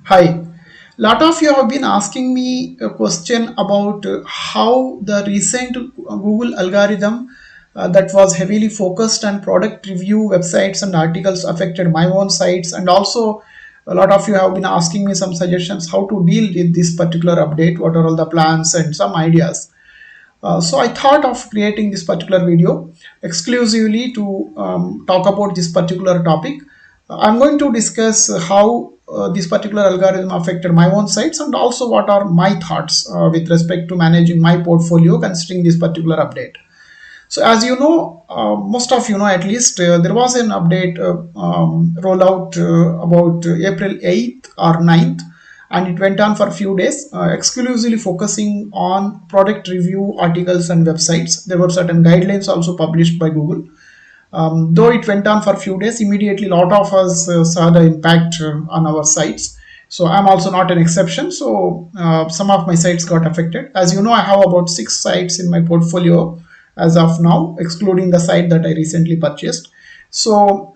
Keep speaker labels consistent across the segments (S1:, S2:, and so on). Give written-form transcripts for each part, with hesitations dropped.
S1: Hi. Lot of you have been asking me a question about how the recent Google algorithm that was heavily focused on product review websites and articles affected my own sites, and also a lot of you have been asking me some suggestions how to deal with this particular update, what are all the plans and some ideas. So I thought of creating this particular video exclusively to talk about this particular topic. I'm going to discuss how this particular algorithm affected my own sites, and also what are my thoughts with respect to managing my portfolio considering this particular update. So as you know, most of you know at least, there was an update rollout about April 8th or 9th, and it went on for a few days, exclusively focusing on product review articles and websites. There were certain guidelines also published by Google. Though it went on for a few days, immediately a lot of us saw the impact on our sites. So I'm also not an exception. So some of my sites got affected. As you know, I have about 6 sites in my portfolio as of now, excluding the site that I recently purchased. So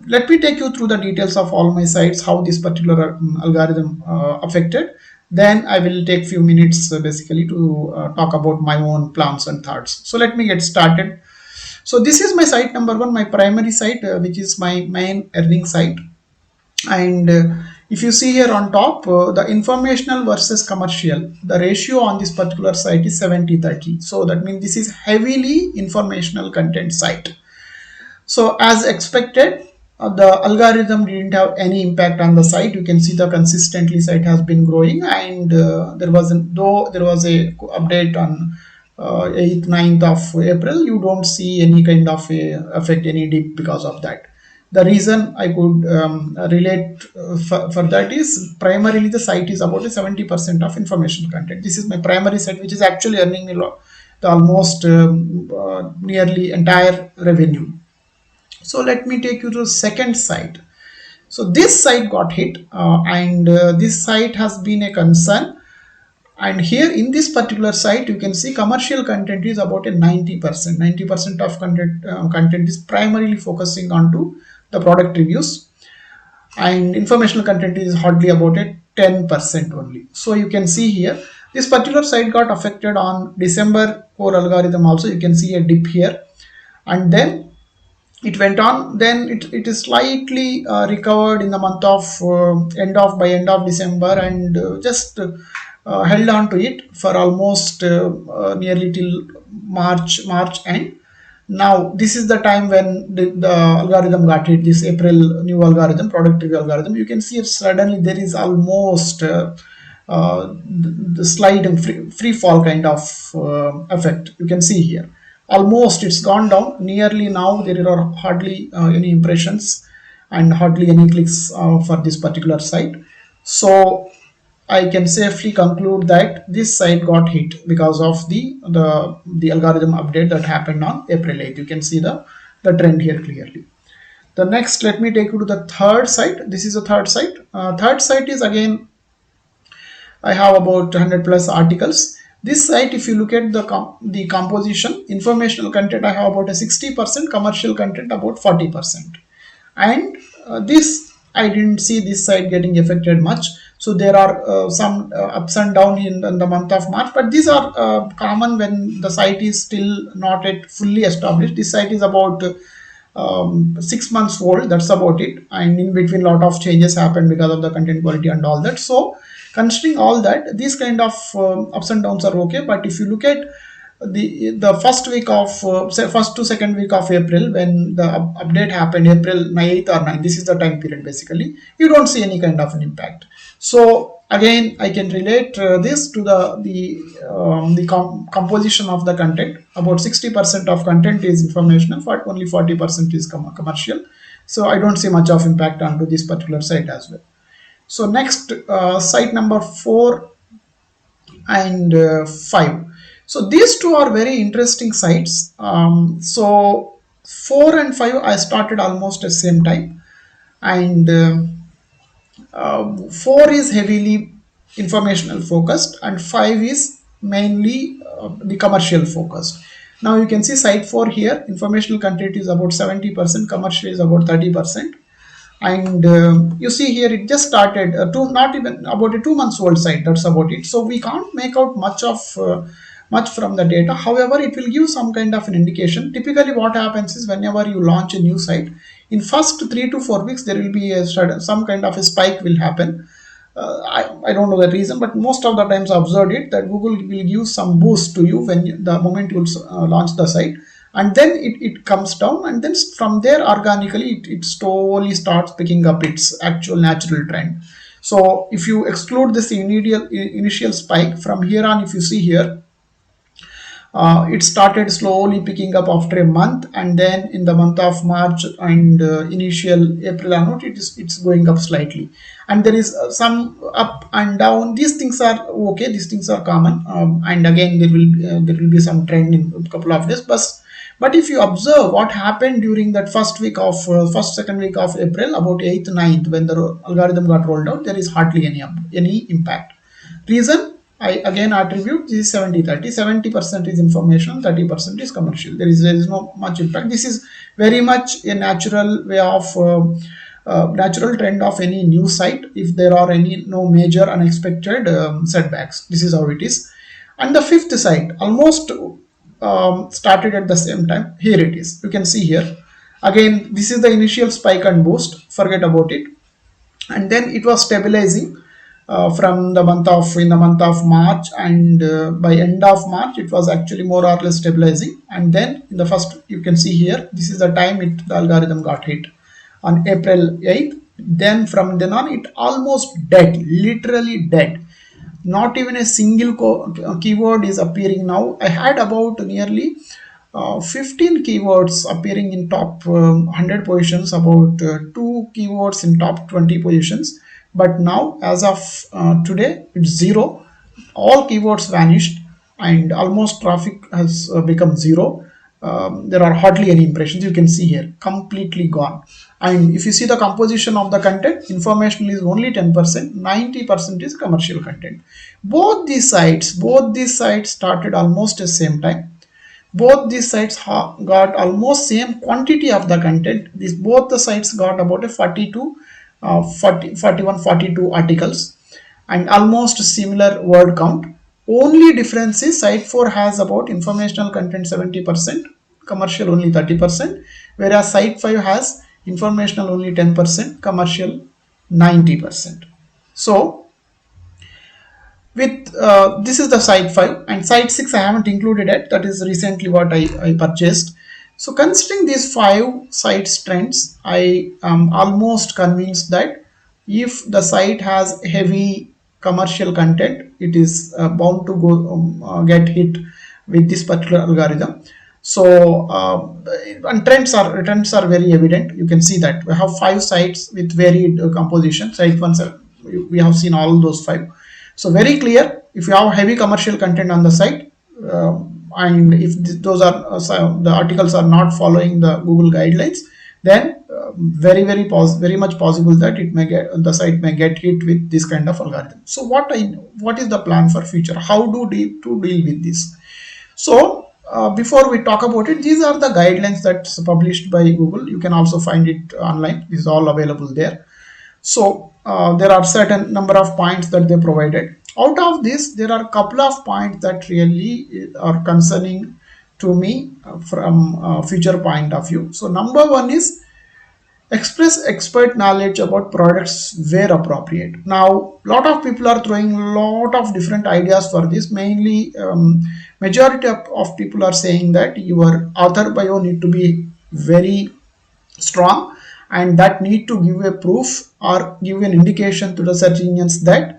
S1: let me take you through the details of all my sites, how this particular algorithm affected. Then I will take few minutes basically to talk about my own plans and thoughts. So let me get started. So this is my site number one, my primary site, which is my main earning site. And if you see here on top, the informational versus commercial, the ratio on this particular site is 70-30. So that means this is heavily informational content site. So as expected, the algorithm didn't have any impact on the site. You can see the consistently site has been growing, and there was a update on 8th 9th of April, you don't see any kind of a effect, any dip because of that. The reason I could relate for that is primarily the site is about a 70% of information content. This is my primary site, which is actually earning me the almost nearly entire revenue. So let me take you to the second site. So this site got hit, and this site has been a concern. And here in this particular site, you can see commercial content is about a 90%. 90% of content is primarily focusing onto the product reviews, and informational content is hardly about a 10% only. So you can see here, this particular site got affected on December core algorithm. Also, you can see a dip here, and then it went on. Then it is slightly recovered in the month of end of December, and just held on to it for almost nearly till March end. Now this is the time when the algorithm got hit, this April new algorithm, product review algorithm. You can see it suddenly there is almost the slide and free fall kind of effect. You can see here almost it's gone down. Nearly now there are hardly any impressions and hardly any clicks for this particular site. So I can safely conclude that this site got hit because of the algorithm update that happened on April 8th. You can see the trend here clearly. The next, let me take you to the third site. This is the third site. Third site is again, I have about 100 plus articles. This site, if you look at the composition, informational content, I have about a 60%, commercial content about 40%. And this, I didn't see this site getting affected much. So there are some ups and downs in the month of March, but these are common when the site is still not yet fully established. This site is about 6 months old, that's about it, and in between lot of changes happened because of the content quality and all that. So considering all that, these kind of ups and downs are okay. But if you look at the first week of say first to second week of April, when the update happened, April 8th or 9th, this is the time period basically, you don't see any kind of an impact. So again, I can relate this to the composition of the content. About 60% of content is informational, but only 40% is commercial. So I don't see much of impact onto this particular site as well. So next, site number 4 and 5. So these two are very interesting sites. So 4 and 5 I started almost at the same time, and 4 is heavily informational focused, and 5 is mainly the commercial focused. Now you can see site 4 here, informational content is about 70%, commercial is about 30%. And you see here it just started not even about a 2 months old site, that's about it. So we can't make out much from the data. However, it will give some kind of an indication. Typically what happens is whenever you launch a new site, in first 3 to 4 weeks there will be some kind of a spike will happen. I don't know the reason, but most of the times I observed it that Google will give some boost to you when the moment you launch the site, and then it comes down, and then from there organically it slowly starts picking up its actual natural trend. So if you exclude this initial spike, from here on, if you see here, it started slowly picking up after a month, and then in the month of March and initial April onward, it's going up slightly, and there is some up and down. These things are okay, these things are common, and again there will be some trend in a couple of days. But if you observe what happened during that first second week of April, about 8th 9th, when the algorithm got rolled out, there is hardly any impact. Reason, I again attribute this 70-30. 70% is informational, 30% is commercial. There is no much impact. This is very much a natural way of natural trend of any new site. If there are any no major unexpected setbacks, this is how it is. And the fifth site almost started at the same time. Here it is. You can see here. Again, this is the initial spike and boost. Forget about it, and then it was stabilizing from the month of in the month of March, and by end of March it was actually more or less stabilizing. And then in the first, you can see here, this is the time the algorithm got hit on April 8th. Then from then on it almost dead, literally dead. Not even a single keyword is appearing now. I had about nearly 15 keywords appearing in top 100 positions, about 2 keywords in top 20 positions. But now, as of today, it's zero. All keywords vanished, and almost traffic has become zero. There are hardly any impressions. You can see here, completely gone. And if you see the composition of the content, informational is only 10%, 90% is commercial content. Both these sites started almost the same time. Both these sites got almost same quantity of the content. Both the sites got about a 42 41 42 articles, and almost similar word count. Only difference is site 4 has about informational content 70%, commercial only 30%, whereas site 5 has informational only 10%, commercial 90%. So with this is the site 5, and site 6 I haven't included it, that is recently what I purchased. So considering these 5 sites trends, I am almost convinced that if the site has heavy commercial content, it is bound to go get hit with this particular algorithm. So and trends are very evident. You can see that we have 5 sites with varied composition. Site 1, we have seen all those 5. So very clear, if you have heavy commercial content on the site, and if those are the articles are not following the Google guidelines, then very much possible that the site may get hit with this kind of algorithm. So what is the plan for future? How to deal with this? So before we talk about it, these are the guidelines that's published by Google. You can also find it online. This is all available there. So there are certain number of points that they provided. Out of this, there are a couple of points that really are concerning to me from a future point of view. So number one is express expert knowledge about products where appropriate. Now, a lot of people are throwing a lot of different ideas for this. Mainly, majority of people are saying that your author bio need to be very strong, and that need to give a proof or give an indication to the search engines that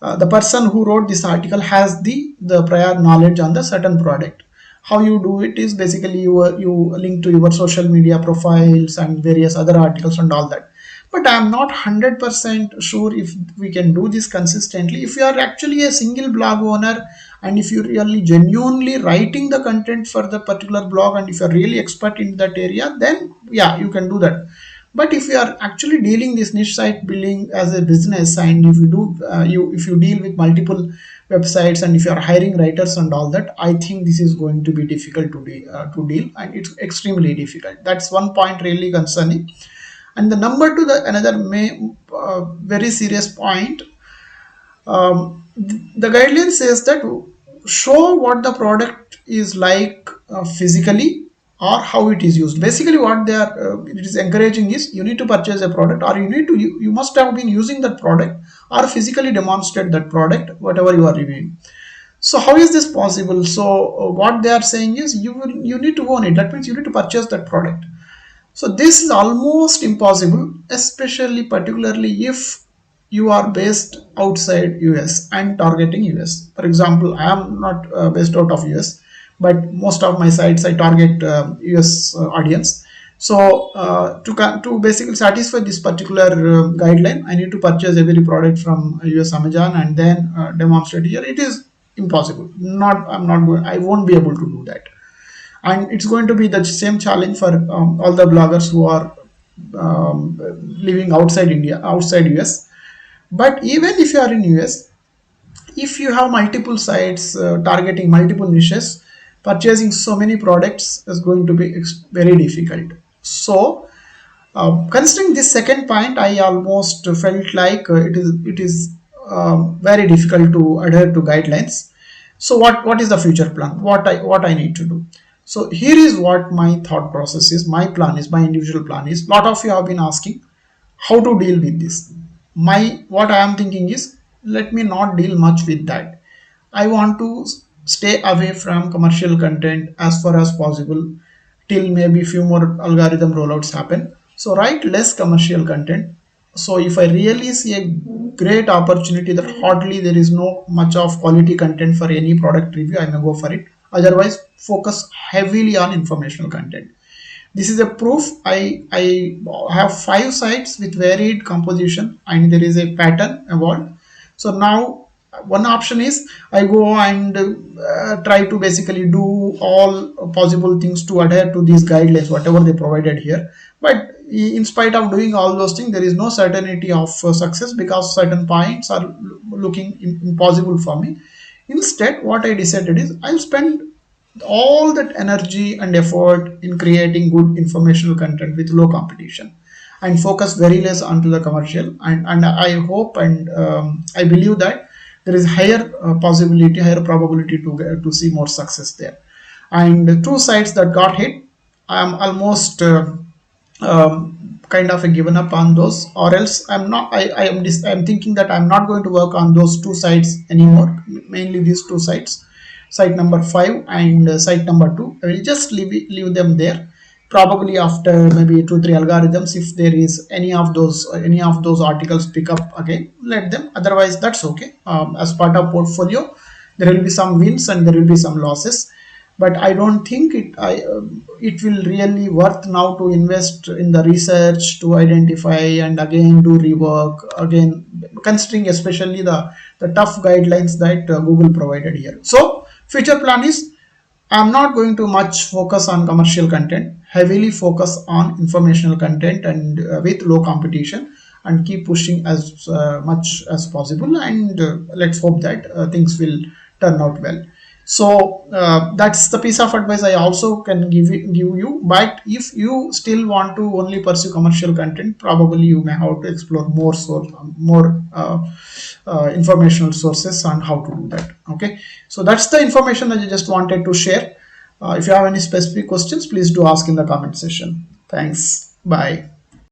S1: the person who wrote this article has the prior knowledge on the certain product. How you do it is basically you link to your social media profiles and various other articles and all that. But I am not 100% sure if we can do this consistently. If you are actually a single blog owner, and if you're really genuinely writing the content for the particular blog, and if you're really expert in that area, then yeah, you can do that. But if you are actually dealing this niche site building as a business, and if you do if you deal with multiple websites, and if you are hiring writers and all that, I think this is going to be difficult to deal, and it's extremely difficult. That's one point really concerning. And the number two, the another very serious point, the guideline says that show what the product is like physically, or how it is used. Basically what they are it is encouraging is, you need to purchase a product, or you must have been using that product, or physically demonstrate that product whatever you are reviewing. So how is this possible? So what they are saying is, you need to own it. That means you need to purchase that product. So this is almost impossible, especially particularly if you are based outside US and targeting US. For example, I am not based out of US, but most of my sites I target US audience. So to basically satisfy this particular guideline, I need to purchase every product from US Amazon and then demonstrate here. It is impossible. I'm not going. I won't be able to do that, and it's going to be the same challenge for all the bloggers who are living outside India, outside US. But even if you are in US, if you have multiple sites targeting multiple niches, purchasing so many products is going to be very difficult. So considering this second point, I almost felt like it is very difficult to adhere to guidelines. So what is the future plan? What I need to do? So here is what my thought process is. My plan is, my individual plan is. Lot of you have been asking how to deal with this. My what I am thinking is, let me not deal much with that. I want to stay away from commercial content as far as possible till maybe few more algorithm rollouts happen. So write less commercial content. So if I really see a great opportunity that hardly there is no much of quality content for any product review, I may go for it. Otherwise, focus heavily on informational content. This is a proof. I have 5 sites with varied composition, and there is a pattern evolved. So now one option is, I go and try to basically do all possible things to adhere to these guidelines whatever they provided here. But in spite of doing all those things, there is no certainty of success, because certain points are looking impossible for me. Instead, what I decided is, I'll spend all that energy and effort in creating good informational content with low competition, and focus very less onto the commercial. And I hope and I believe that there is higher possibility, higher probability to see more success there. And 2 sites that got hit, I am almost kind of given up on those, or else I'm thinking that I'm not going to work on those 2 sites anymore, mainly these 2 sites, site number 5 and site number 2. I will just leave them there. Probably after maybe 2 3 algorithms, if there is any of those articles pick up again, let them. Otherwise, that's okay. As part of portfolio, there will be some wins and there will be some losses, but I don't think it will really worth now to invest in the research to identify and again do rework again, considering especially the tough guidelines that Google provided here. So future plan is, I'm not going to much focus on commercial content, heavily focus on informational content and with low competition, and keep pushing as much as possible. And let's hope that things will turn out well. So that's the piece of advice I also can give you. But if you still want to only pursue commercial content, probably you may have to explore more informational sources on how to do that. Okay, so that's the information that I just wanted to share. If you have any specific questions, please do ask in the comment section. Thanks. Bye.